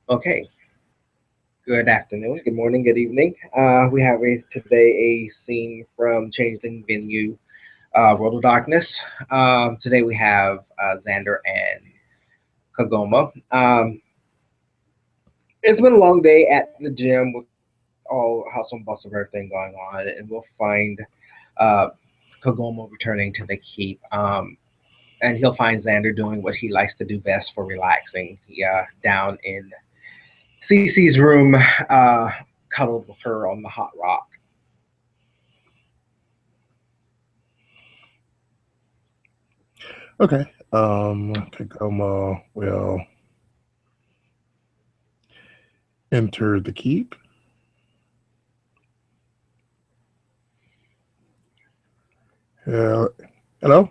Okay. Good afternoon, good morning, good evening. We have today a scene from Changeling Venue, World of Darkness. Today we have Xander and Kagoma. It's been a long day at the gym with all hustle and bustle of everything going on, and we'll find uh, Kagoma returning to the keep. And he'll find Xander doing what he likes to do best for relaxing. Down in Cece's room, cuddled with her on the hot rock. Okay. Kagoma will enter the keep. Uh, Hello?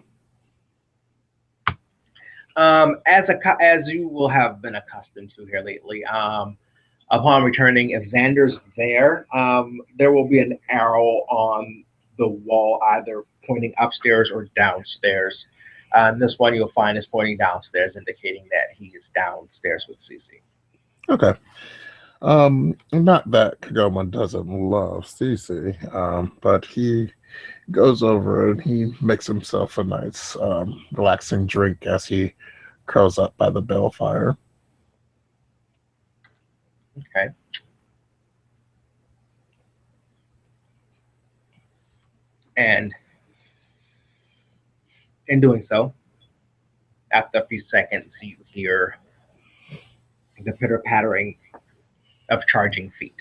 As you will have been accustomed to here lately, upon returning, if Xander's there will be an arrow on the wall, either pointing upstairs or downstairs. And this one you'll find is pointing downstairs, indicating that he is downstairs with Cece. Okay. Not that Kagoma doesn't love Cece, but he goes over and he makes himself a nice, relaxing drink as he curls up by the bell fire. Okay, and in doing so, after a few seconds, you hear the pitter pattering of charging feet.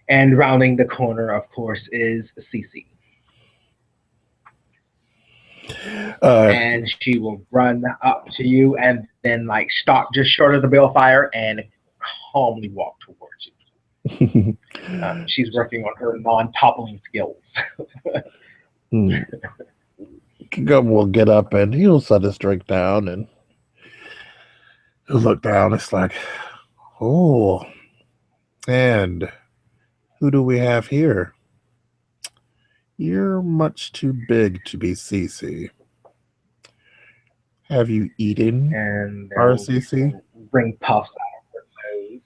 And rounding the corner, of course, is Cece. Uh, And she will run up to you and then like stop just short of the balefire and calmly walk towards you. She's working on her non-toppling skills. hmm. Kagoma will get up and he'll set his drink down and he'll look down. It's like, oh, and who do we have here? You're much too big to be Cece. Have you eaten And there will be RCC? some ring puffs out of her nose.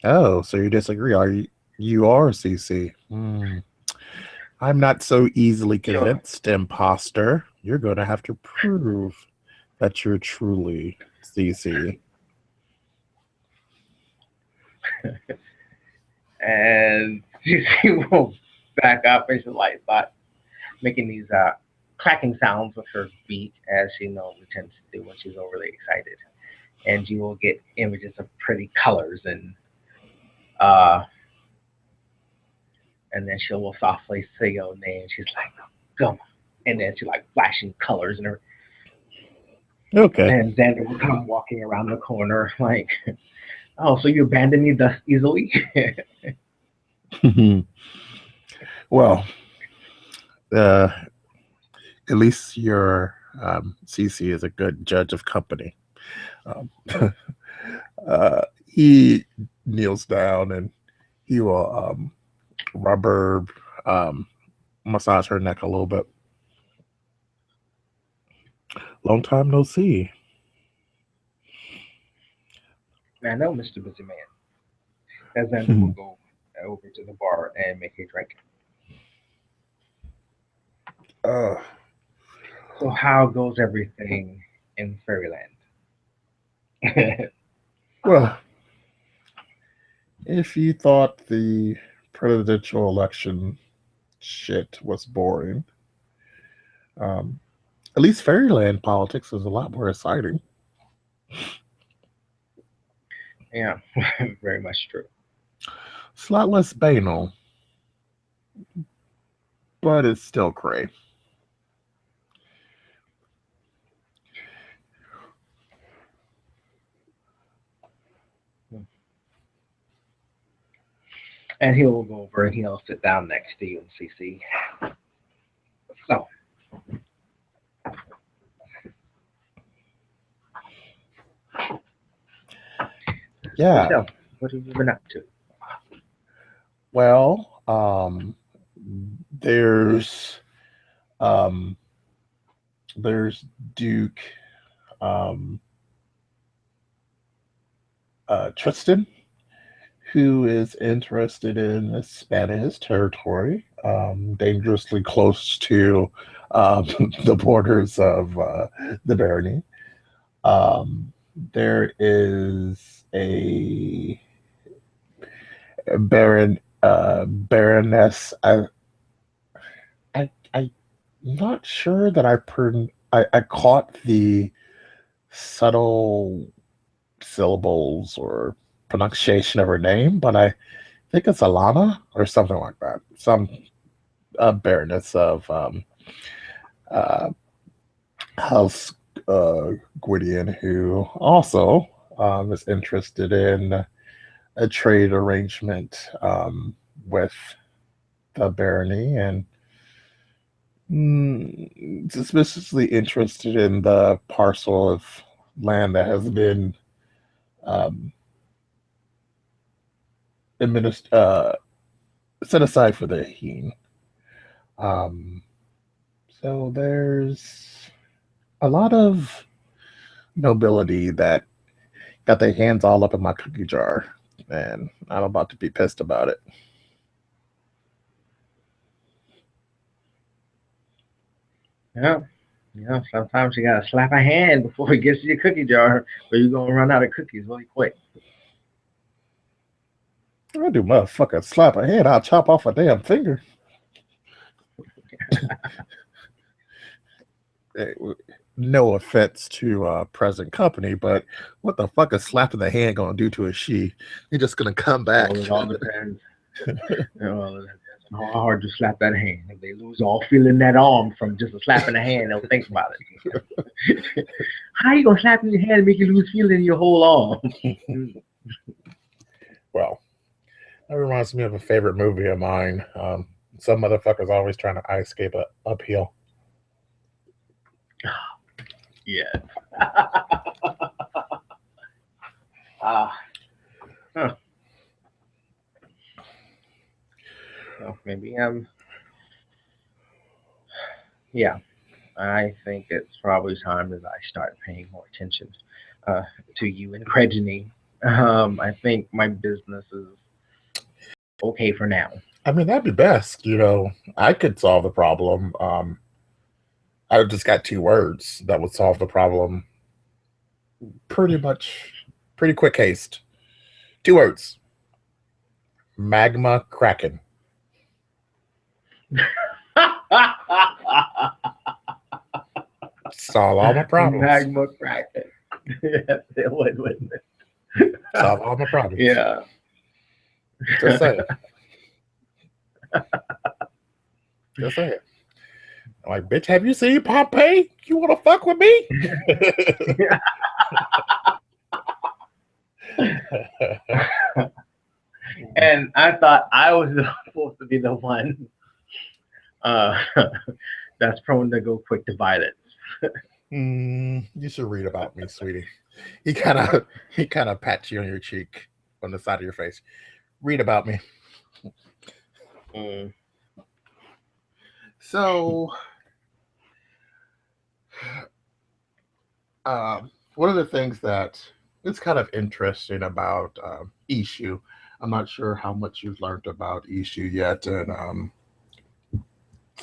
Oh, so you disagree? You are CC? I'm not so easily Sure. convinced, imposter. You're going to have to prove that you're truly CC. And she will back up and she'll like start making these cracking sounds with her beak as she normally tends to do when she's overly excited. And you will get images of pretty colors uh and then she will softly say your name. She's like, "Come," and then she like flashing colors and her. Okay. And Xander will come walking around the corner like, "Oh, so you abandon me thus easily?" Well, uh, at least your CC is a good judge of company. Um, he kneels down and he will rubber um, massage her neck a little bit. Long time no see. I know, Mr. Busy Man. As Xander will go over to the bar and make a drink. uh, So how goes everything in Fairyland? well, if you thought the presidential election shit was boring, um, at least Fairyland politics is a lot more exciting. Yeah, very much true. It's a lot less banal, but it's still cray. And he'll go over and he'll sit down next to you and CC. So, Yeah. so what have you been up to? Well, there's there's Duke um, Tristan, who is interested in expanding his territory, dangerously close to um, the borders of the barony. Um, there is a baroness. I'm not sure that I caught the subtle syllables or pronunciation of her name, but I think it's Alana or something like that. Some baroness of uh, House Gwydion, who also is interested in a trade arrangement with the barony and suspiciously interested in the parcel of land that has been um, set aside for the Heen. Um, so there's a lot of nobility that got their hands all up in my cookie jar, and I'm about to be pissed about it. Yeah. Sometimes you gotta slap a hand before it gets to your cookie jar, or you're gonna run out of cookies really quick. I do motherfucker slap a hand, I'll chop off a damn finger. Hey, no offense to present company, but what the fuck is slapping the hand gonna do to a she? You're just gonna come back. Well, it all depends. How hard you slap that hand. If they lose all feeling that arm from just a slap in the hand, they'll think about it. How you gonna slap in your hand and make you lose feeling in your whole arm? Well, that reminds me of a favorite movie of mine. Some motherfuckers always trying to ice skate uphill. Yeah. Huh. Well, maybe yeah. I think it's probably time that I start paying more attention uh, to you and Credigy. I think my business is okay for now. I mean, that'd be best. I could solve the problem. I just got 2 words that would solve the problem pretty quick haste. 2 words. Magma Kraken. Solve all my problems. Magma Kraken. Wait. Solve all my problems. Yeah. Just say it. Just say it. I'm like, bitch, have you seen Pompeii? You want to fuck with me? And I thought I was supposed to be the one that's prone to go quick to violence. You should read about me, sweetie. He kind of pats you on your cheek, on the side of your face. Read about me. So, one of the things that is kind of interesting about Ishu, I'm not sure how much you've learned about Ishu yet in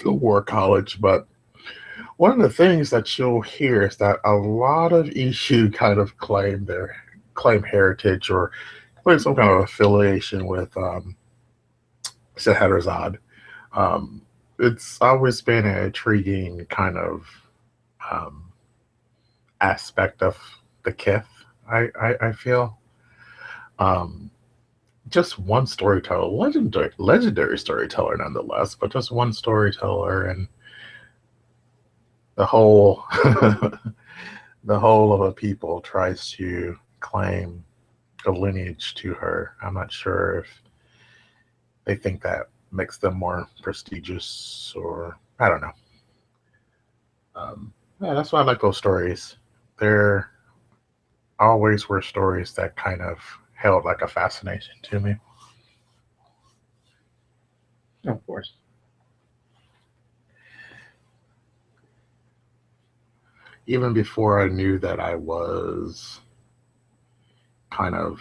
the War College, but one of the things that you'll hear is that a lot of Ishu kind of claim heritage or claim some kind of affiliation with Scheherazade. It's always been an intriguing kind of um, aspect of the Kith. I feel just one storyteller, legendary storyteller nonetheless, but just one storyteller, and the whole the whole of a people tries to claim a lineage to her. I'm not sure if they think that makes them more prestigious, or I don't know. Yeah, that's why I like those stories. There always were stories that kind of held like a fascination to me. Of course. even before I knew that I was kind of,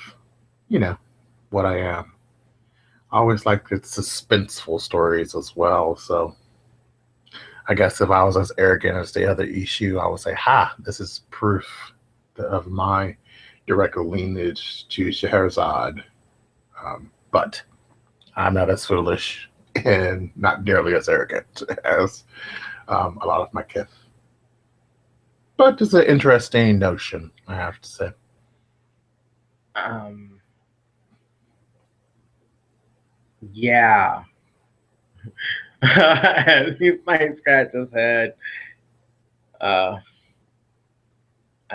you know, what I am. I always liked the suspenseful stories as well. So I guess if I was as arrogant as the other issue, I would say, ha, this is proof of my direct lineage to Scheherazade. But I'm not as foolish and not nearly as arrogant as a lot of my kith. But it's an interesting notion, I have to say. Yeah. He might scratch his head. I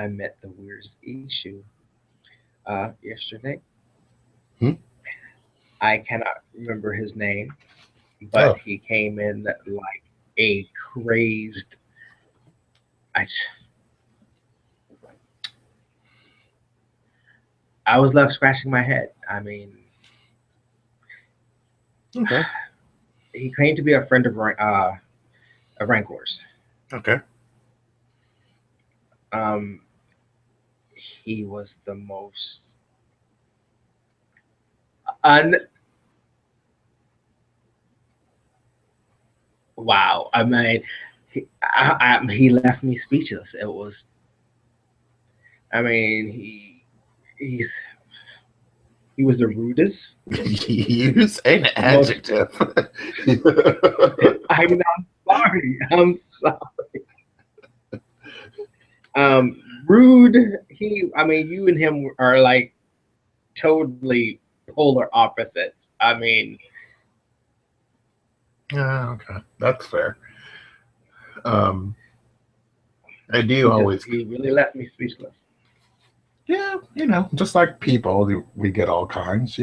met the weirdest issue yesterday. Hmm? I cannot remember his name, but he came in like a crazed. I, I was left scratching my head. I mean, Okay. he claimed to be a friend of Rancor's. Okay. Um, he was the most un. Wow. I mean, he left me speechless. It was. I mean, he's he was the rudest, Use an the most. adjective. I'm not sorry. I'm sorry. Rude. I mean, you and him are like totally polar opposites. I mean, Yeah, okay. That's fair. I do always, he really left me speechless. yeah, just like people, we get all kinds.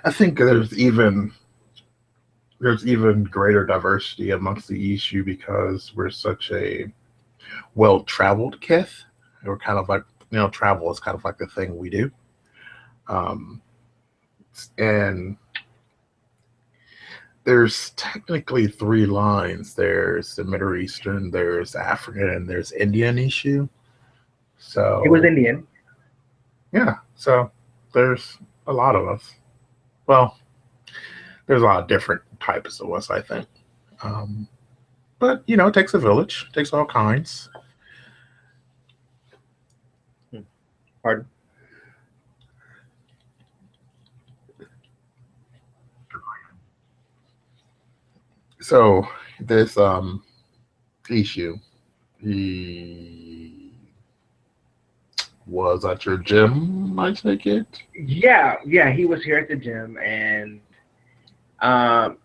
I think there's even greater diversity amongst the issue because we're such a well-traveled kith. We're kind of like, travel is kind of like the thing we do. Um, and there's technically three lines. There's the Middle Eastern, there's African, and there's Indian issue. He was So Indian. yeah, so there's a lot of us. Well, there's a lot of different types of us, I think. Um, but it takes a village, it takes all kinds. Pardon? So this issue, he was at your gym, I take it. Yeah. He was here at the gym, and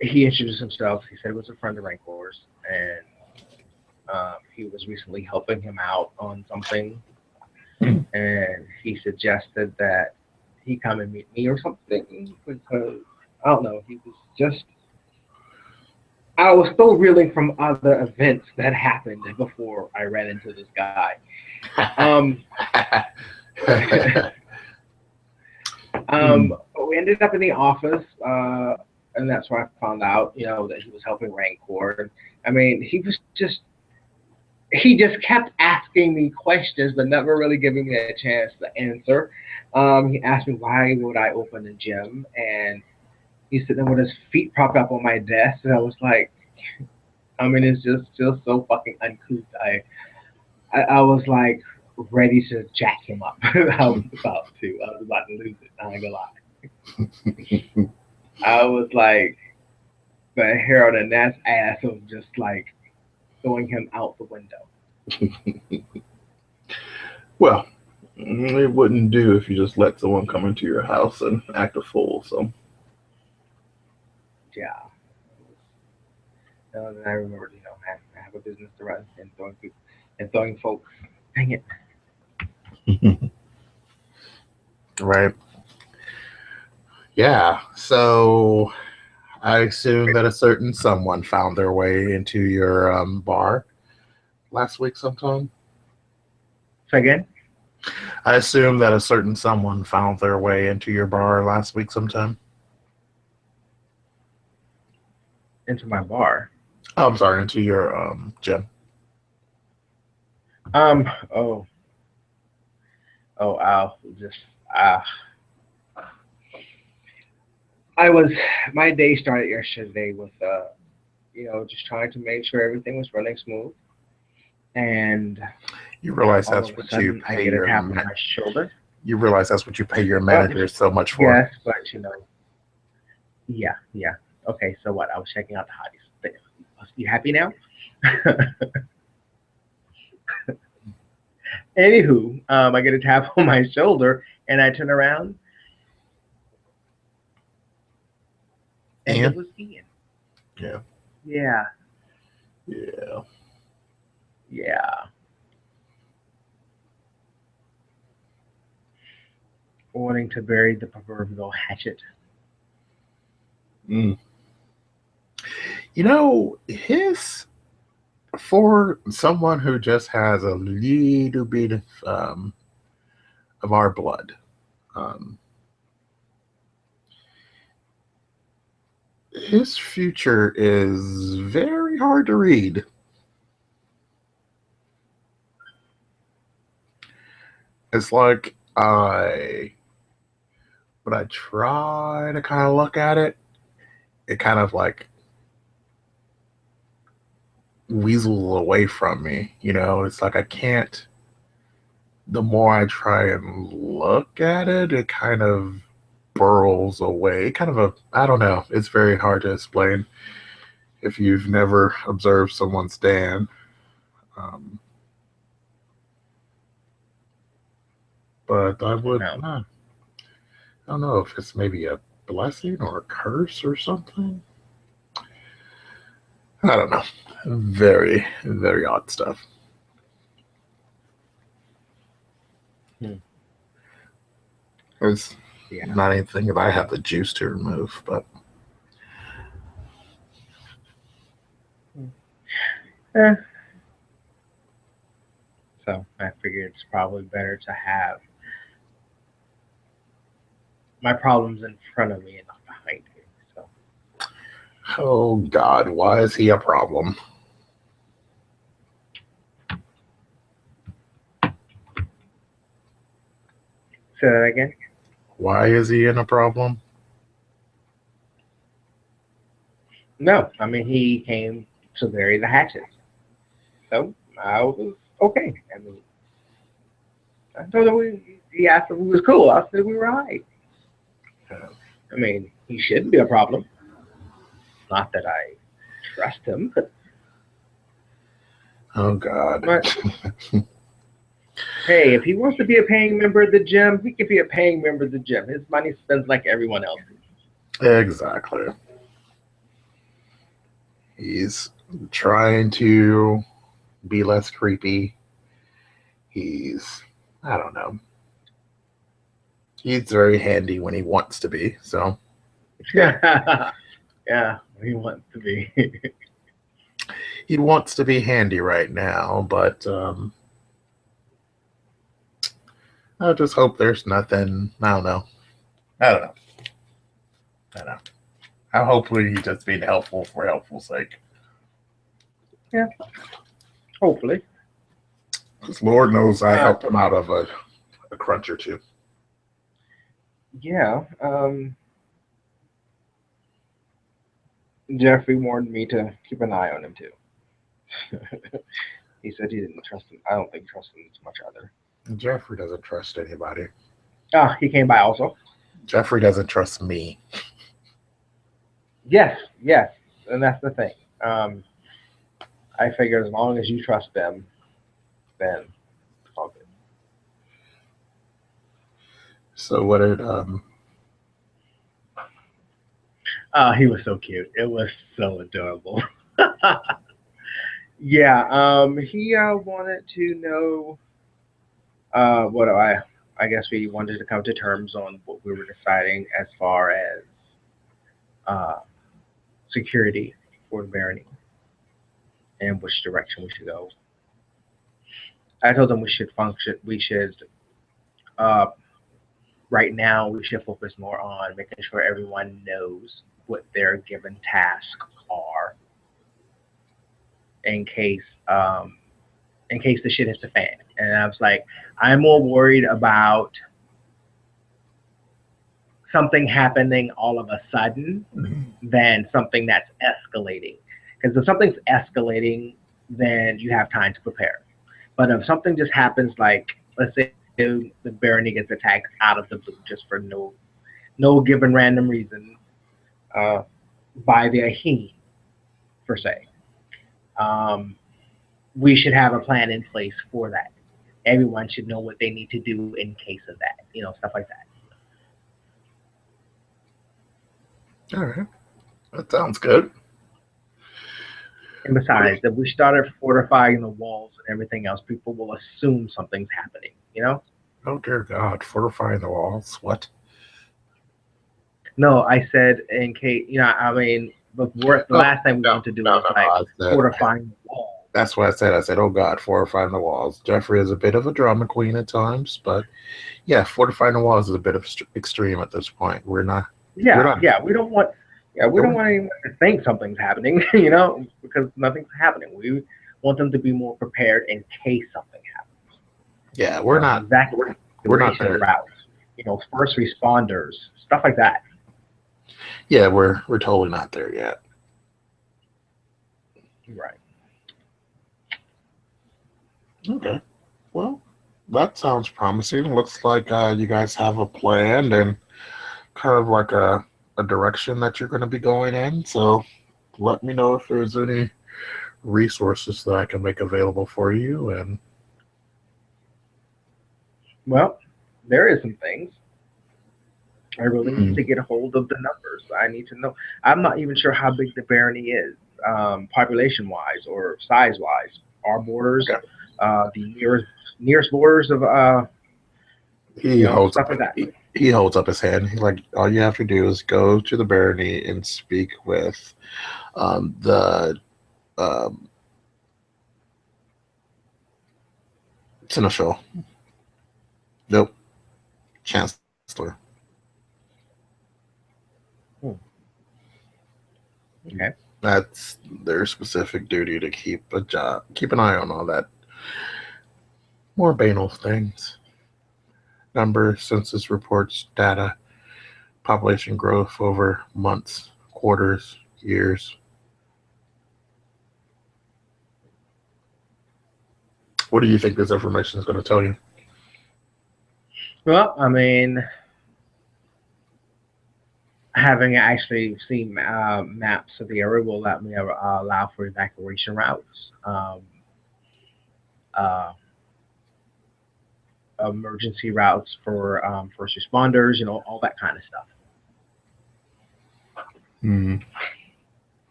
he introduced himself. He said he was a friend of Rancor's, and he was recently helping him out on something, and he suggested that he come and meet me or something because I don't know. He was just. I was still reeling from other events that happened before I ran into this guy. Um, we ended up in the office, and that's where I found out, that he was helping Rancor. I mean, he just kept asking me questions, but never really giving me a chance to answer. He asked me why would I open a gym, and he's sitting there with his feet propped up on my desk, and I was like, I mean, it's just so fucking uncouth. I was like ready to jack him up. I was about to. I was about to lose it. I ain't gonna lie. I was like the hair on the gnat's ass of just like throwing him out the window. Well, it wouldn't do if you just let someone come into your house and act a fool. So Yeah. And I remember, I have a business to run and throwing folks. Dang it. right, yeah. So I assume that a certain someone found their way into your bar last week sometime. So again? I assume that a certain someone found their way into your bar last week sometime. into my bar. Oh, I'm sorry, into your gym. Oh, oh, I'll just uh, I was my day started yesterday with just trying to make sure everything was running smooth, and You realize all that's of a what you sudden I pay get a your tap on my shoulder. you realize that's what you pay your Uh, manager so much for. yes, but yeah, yeah. Okay, so what? I was checking out the hotties. You happy now? Anywho, I get a tap on my shoulder, and I turn around, and it And was Ian. yeah, Yeah, yeah. yeah. Wanting to bury the proverbial hatchet. Mm. You know, his for someone who just has a little bit of our blood, um, his future is very hard to read. It's like when I try to kind of look at it, it kind of like weasels away from me. You know, it's like I can't. The more I try and look at it, it kind of burrows away. Kind of I don't know. It's very hard to explain if you've never observed someone stand. Um, but No. I don't know if it's maybe a blessing or a curse or something. I don't know. Very, very odd stuff. Hmm. It's Yeah. not anything that I have the juice to remove, but Hmm. Eh, so I figured it's probably better to have my problems in front of me and not behind me. So oh God, why is he a problem? say that again. Why is he in a problem? No, I mean he came to bury the hatchet. So I was okay. I mean, I told him he asked if we was cool. I said we were alright. I mean, he shouldn't be a problem. Not that I trust him, Oh God. but hey, if he wants to be a paying member of the gym, he can be a paying member of the gym. His money spends like everyone else's. Exactly. He's trying to be less creepy. He's, I don't know. He's very handy when he wants to be. So Yeah, he wants to be. he wants to be handy right now, but I just hope there's nothing. I don't know. I don't know. I don't know. I hopefully he's just being helpful for helpful sake. Yeah, hopefully. Because Lord knows I Uh, helped him out of a crunch or two. yeah. Jeffrey warned me to keep an eye on him too. He said he didn't trust him. I don't think he trusts him as much either. Jeffrey doesn't trust anybody. Ah, he came by also. Jeffrey doesn't trust me. Yes, yes, and that's the thing. Um, I figure as long as you trust them, then it's all good. So what did Oh, he was so cute. It was so adorable. Yeah, he wanted to know what I guess we wanted to come to terms on what we were deciding as far as uh, security for the barony and which direction we should go. I told him we should function. We should uh, right now we should focus more on making sure everyone knows what their given tasks are in case the shit hits the fan. And I was like, I'm more worried about something happening all of a sudden than something that's escalating. Because if something's escalating, then you have time to prepare. But if something just happens, like let's say the Barony gets attacked out of the blue just for no given random reason, uh, by the Ahini per se, um, we should have a plan in place for that. Everyone should know what they need to do in case of that, stuff like that. All right. That sounds good. And besides, if we started fortifying the walls and everything else, people will assume something's happening. Oh, dear God. Fortifying the walls. What? No, I said in case, I mean, before the last thing we wanted to do was like fortifying the wall. That's what I said. I said, oh, God, fortifying the walls. Jeffrey is a bit of a drama queen at times, but yeah, fortifying the walls is a bit of extreme at this point. We're not. We don't want. Yeah, we don't want anyone to think something's happening, because nothing's happening. We want them to be more prepared in case something happens. Yeah, we're not. We're not there. Routes, first responders, stuff like that. Yeah, we're totally not there yet. Right. Okay. Well, that sounds promising. Looks like you guys have a plan and kind of like a direction that you're going to be going in. So let me know if there's any resources that I can make available for you. And well, there is some things. I really need to get a hold of the numbers. I need to know. I'm not even sure how big the barony is, population-wise or size-wise. Our borders, the nearest borders of he holds stuff like that. He holds up his hand. He's like, all you have to do is go to the barony and speak with the Seneschal. Nope. Chancellor. Okay. That's their specific duty to keep an eye on all that more banal things. Numbers, census reports, data, population growth over months, quarters, years. What do you think this information is going to tell you? Well, I mean, having actually seen maps of the area will let me allow for evacuation routes, emergency routes for first responders, all that kind of stuff. Mm.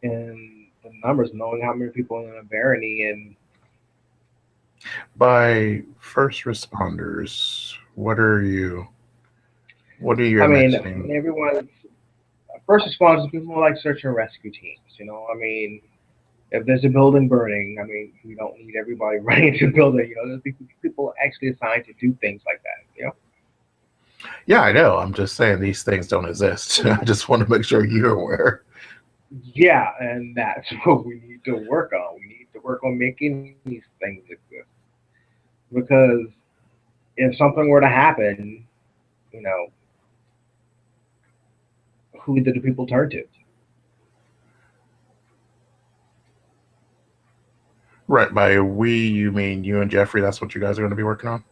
And the numbers, knowing how many people in a barony, and by first responders, what are you imagining? Everyone's first responders, people like search and rescue teams. I mean, if there's a building burning, I mean, we don't need everybody running into the building. There's people actually assigned to do things like that. Yeah, I know. I'm just saying these things don't exist. I just want to make sure you're aware. Yeah, and that's what we need to work on. We need to work on making these things exist. Because if something were to happen, who do the people turn to? Right, by we, you mean you and Jeffrey? That's what you guys are going to be working on?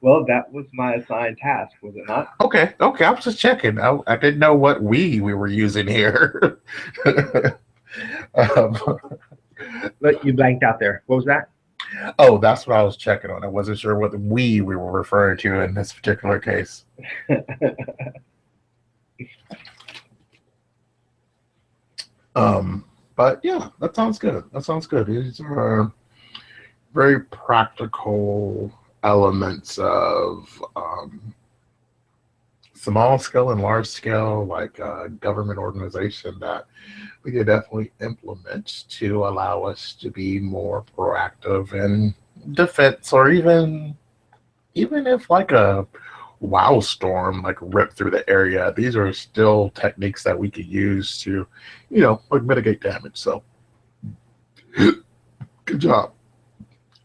Well, that was my assigned task, was it not? Okay. I was just checking. I didn't know what we were using here. But you blanked out there. What was that? Oh, that's what I was checking on. I wasn't sure what we were referring to in this particular case. But yeah, that sounds good. These are very practical elements of small scale and large scale, like government organization that we could definitely implement to allow us to be more proactive in defense, or even if like a wow storm like rip through the area. These are still techniques that we could use to, like mitigate damage. So good job.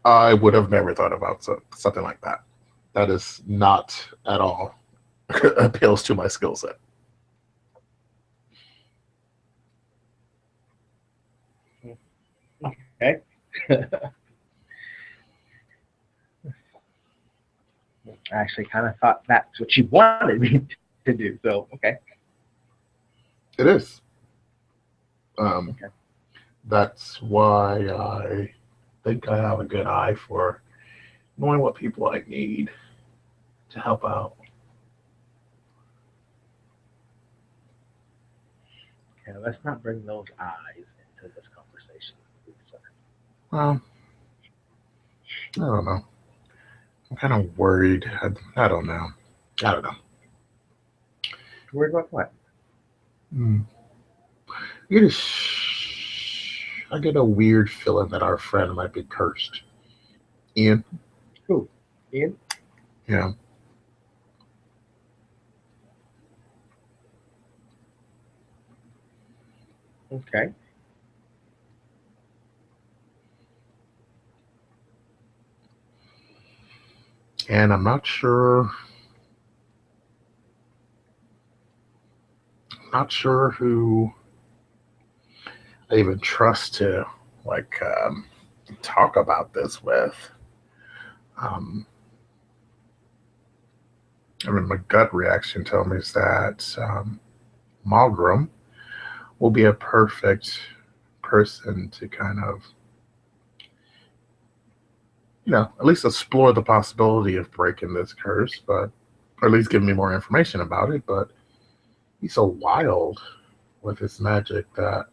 I would have never thought about something like that. That is not at all appeals to my skill set. Okay. I actually kind of thought that's what you wanted me to do. So, okay. It is. Okay. That's why I think I have a good eye for knowing what people I need to help out. Okay, let's not bring those eyes into this conversation, sir. Well, I don't know. I'm kind of worried. I don't know. I don't know. Worried about what? Hmm. I get a I get a weird feeling that our friend might be cursed. Ian, Who? Ian? yeah. Okay. And I'm not sure who I even trust to like talk about this with. Um, I mean, my gut reaction tells me is that Malgrim will be a perfect person to kind of, at least explore the possibility of breaking this curse, but or at least give me more information about it. But he's so wild with his magic that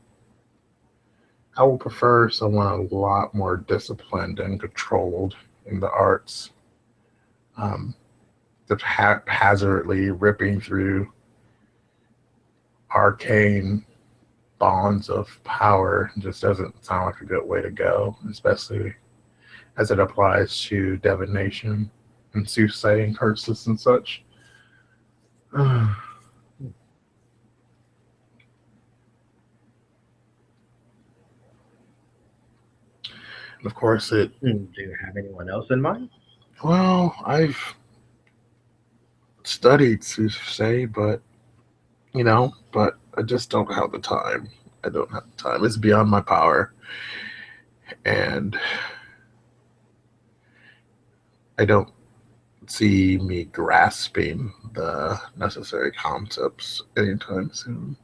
I would prefer someone a lot more disciplined and controlled in the arts. Um, just haphazardly ripping through arcane bonds of power just doesn't sound like a good way to go, especially as it applies to divination and soothsaying curses and such. And of course, Do you have anyone else in mind? I've studied soothsay, but I just don't have the time. I don't have the time. It's beyond my power. And I don't see me grasping the necessary concepts anytime soon.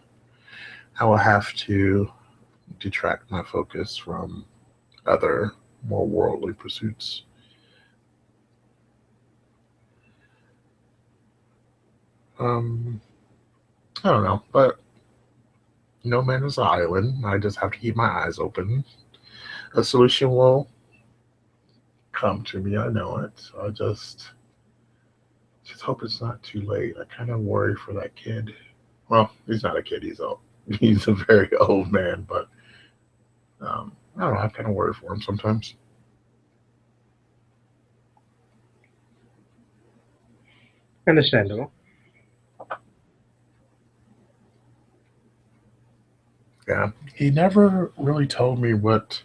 I will have to detract my focus from other more worldly pursuits. Um, I don't know, but no man is an island. I just have to keep my eyes open. A solution will come to me. I know it. So I just hope it's not too late. I kind of worry for that kid. Well, he's not a kid. He's old. He's a very old man, but I don't know. I kind of worry for him sometimes. Understandable. Yeah, he never really told me what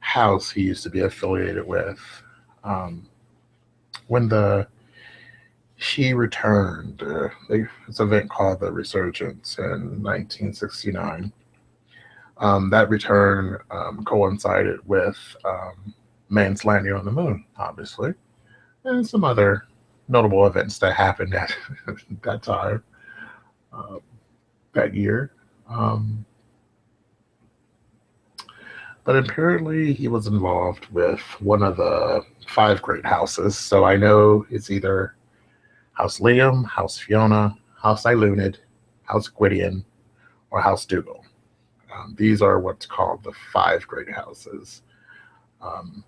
house he used to be affiliated with. Um, when the she returned, this event called the Resurgence in 1969. That return coincided with man's landing on the moon, obviously, and some other notable events that happened at that time, uh, that year. Um, but apparently, he was involved with one of the five great houses. So I know it's either House Liam, House Fiona, House Ilunid, House Gwydion, or House Dougal. These are what's called the five great houses. Um,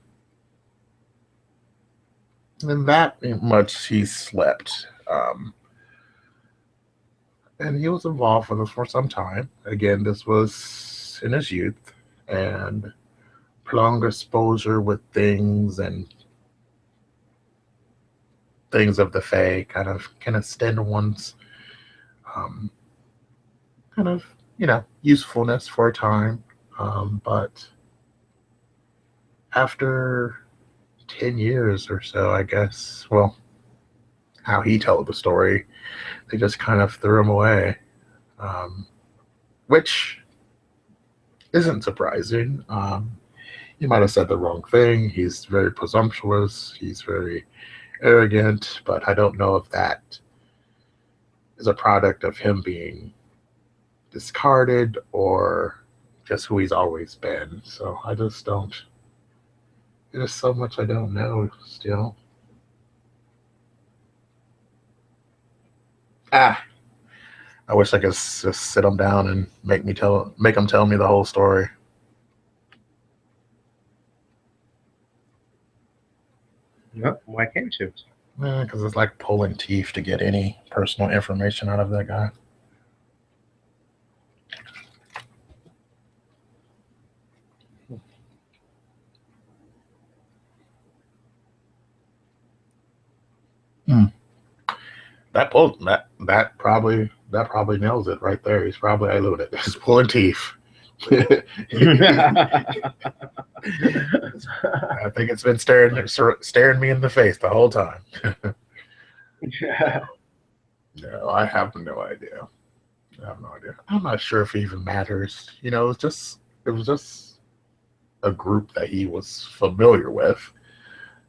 and that much he slept. And he was involved with us for some time. Again, this was in his youth, and prolonged exposure with things and things of the Fae kind of can extend one's um, kind of usefulness for a time, but after 10 years or so, I guess, well, how he told the story, they just kind of threw him away, which isn't surprising. He might have said the wrong thing. He's very presumptuous. He's very arrogant, but I don't know if that is a product of him being discarded or just who he's always been. So I just don't. There's so much I don't know still. I wish I could just sit him down and make him tell me the whole story. No, why can't you? Because it's like pulling teeth to get any personal information out of that guy. That probably nails it right there. He's probably eluded. He's pulling teeth. I think it's been staring me in the face the whole time. No, I have no idea. I'm not sure if it even matters. It was just a group that he was familiar with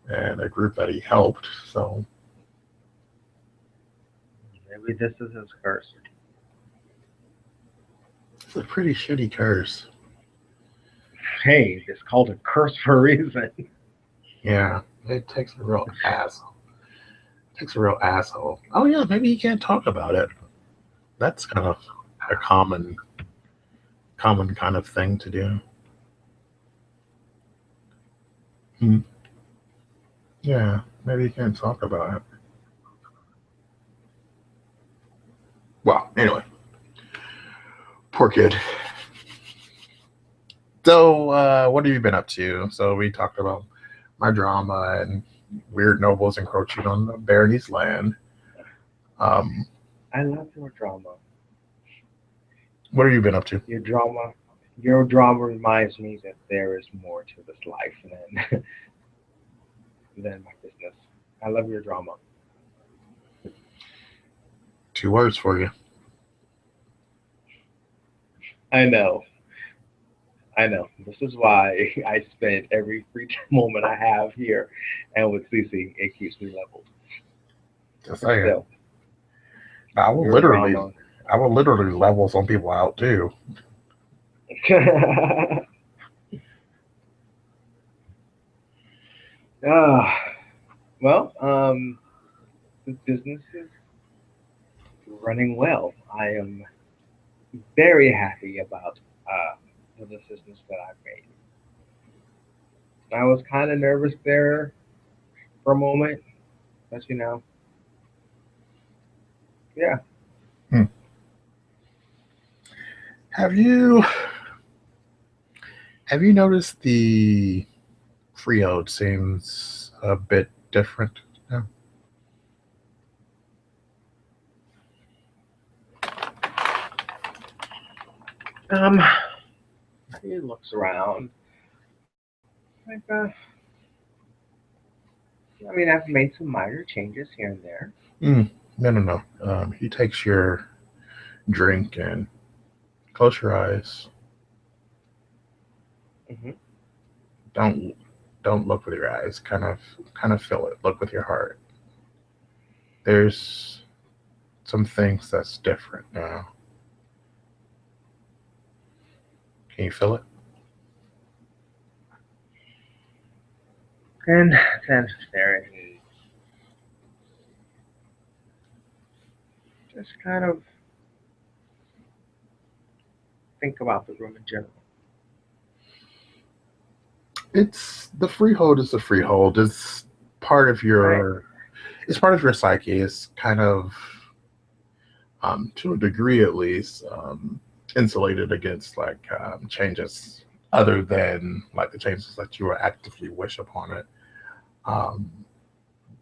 and a group that he helped. So maybe this is his curse. It's a pretty shitty curse. Hey, it's called a curse for a reason. Yeah, it takes a real asshole. Oh yeah, maybe he can't talk about it. That's kind of a common kind of thing to do. Yeah, maybe he can't talk about it. Well, anyway, poor kid. So, what have you been up to? So we talked about my drama and weird nobles encroaching on the Barony's land. I love your drama. What have you been up to? Your drama reminds me that there is more to this life than my business. I love your drama. 2 words for you. I know. This is why I spend every free moment I have here, and with Cece, it keeps me leveled. Just saying. Still, I will literally level some people out too. Well, the business is running well. I am very happy about the decisions that I've made. I was kind of nervous there for a moment, but yeah. Have you noticed the Freehold seems a bit different now? He looks around. Like, I've made some minor changes here and there. No. He takes your drink and close your eyes. Mm-hmm. Don't look with your eyes. Kind of feel it. Look with your heart. There's some things that's different now. Can you feel it? And then there he just kind of think about the room in general. It's the Freehold is the Freehold. It's part of your Right. it's part of your psyche. It's kind of to a degree at least insulated against like changes other than like the changes that you actively wish upon it. Um,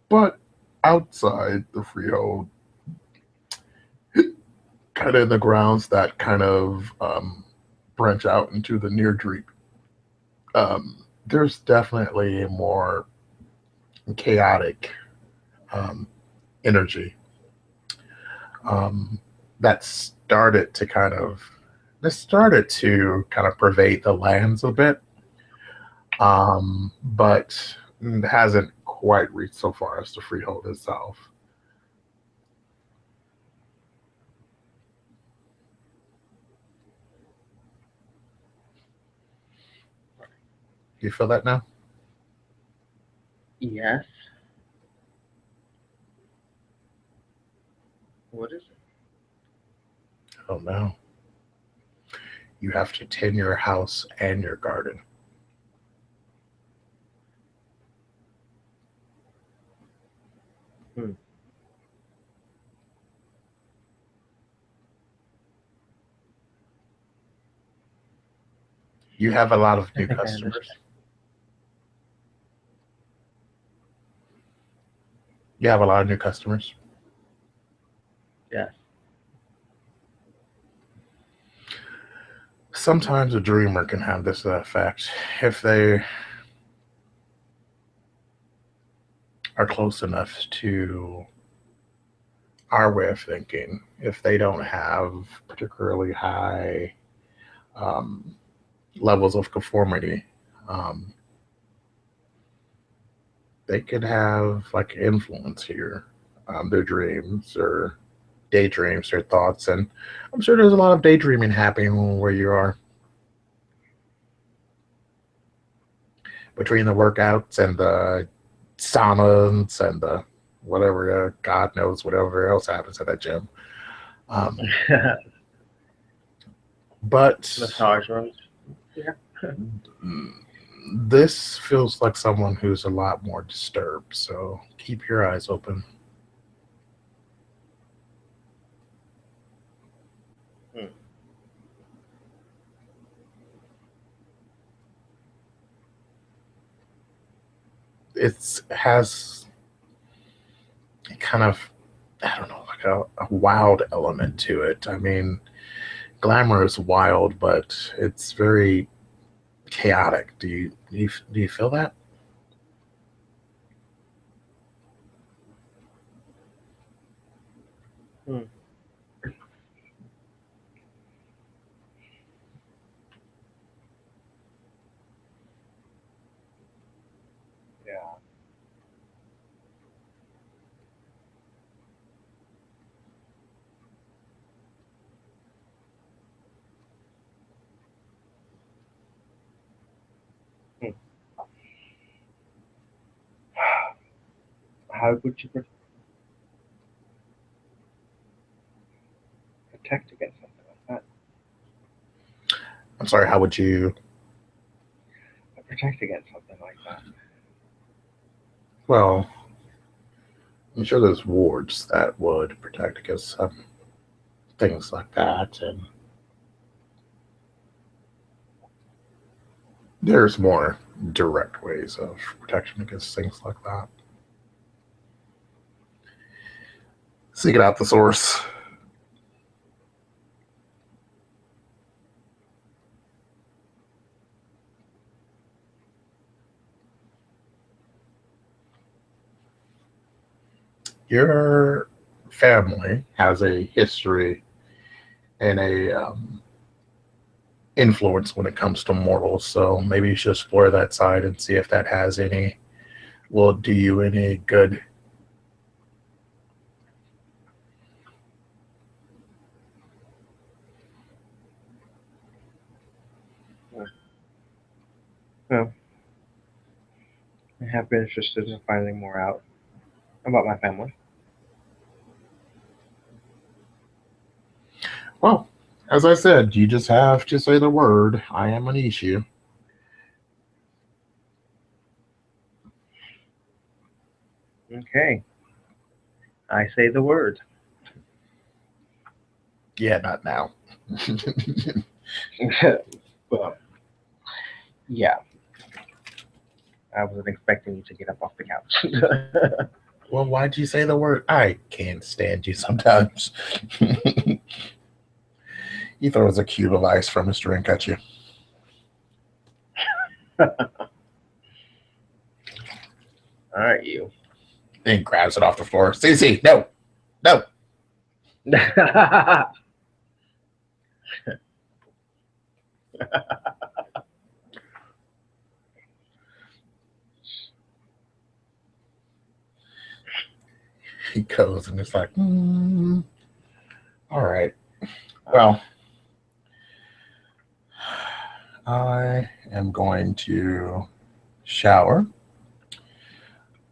but outside the freehold, kind of in the grounds that kind of branch out into the near dream, there's definitely a more chaotic um, energy um, that started to kind of pervade the lands a bit, but hasn't quite reached so far as the freehold itself. You feel that now? Yes. What is it? Oh no. You have to tend your house and your garden. Hmm. You have a lot of I new think I customers. understand. You have a lot of new customers. Yes. Sometimes a dreamer can have this effect if they are close enough to our way of thinking. If they don't have particularly high um, levels of conformity, um, they could have like influence here, their dreams or daydreams, their thoughts, and I'm sure there's a lot of daydreaming happening where you are between the workouts and the saunas and the whatever God knows whatever else happens at that gym. Um, but Massage rooms. Yeah. mm, this feels like someone who's a lot more disturbed. So keep your eyes open. Hmm. It has kind of, I don't know, like a wild element to it. I mean, glamour is wild, but it's very chaotic. Do you feel that? Hmm. Yeah. Hmm. How would you protect against something like I'm sorry. How would you? that? Protect against something like that. Well, I'm sure there's wards that would protect against things like that, and there's more direct ways of protection against things like that. Seek it out the source. Your family has a history and a influence when it comes to mortals, so maybe you should explore that side and see if that has any will do you any good. Hmm. Well, I have been interested in finding more out about my family. Well, as I said, you just have to say the word. I am an issue. Okay. I say the word. Yeah, not now. Well, yeah. I wasn't expecting you to get up off the couch. Well, why'd you say the word? I can't stand you sometimes. He throws a cube of ice from his drink at you. All right, you. Then grabs it off the floor. CC, no, no. He goes and it's like, all right. Well, I am going to shower.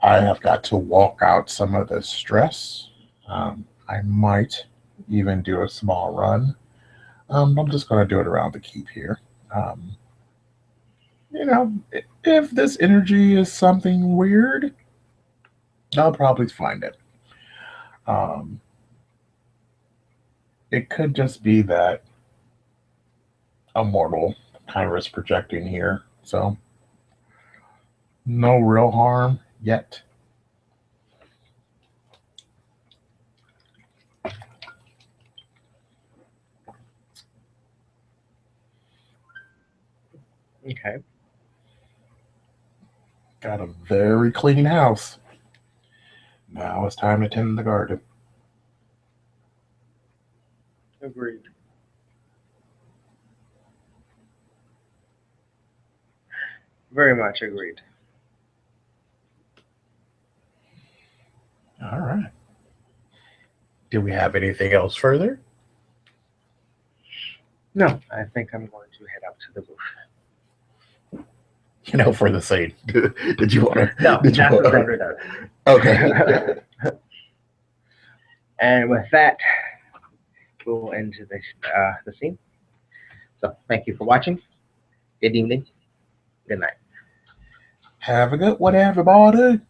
I have got to walk out some of the stress. I might even do a small run. I'm just going to do it around the keep here. Um, if this energy is something weird, I'll probably find it. Um, it could just be that a mortal kind of is projecting here. So, no real harm yet. Okay. Got a very clean house. Now it's time to tend the garden. Agreed. Very much agreed. All right. Do we have anything else further? No, I think I'm going to head up to the roof. For the scene. Did you want to? No, Did you that's what want Xander does. Okay. And with that, we'll end the scene. So thank you for watching. Good evening. Good night. Have a good one, everybody.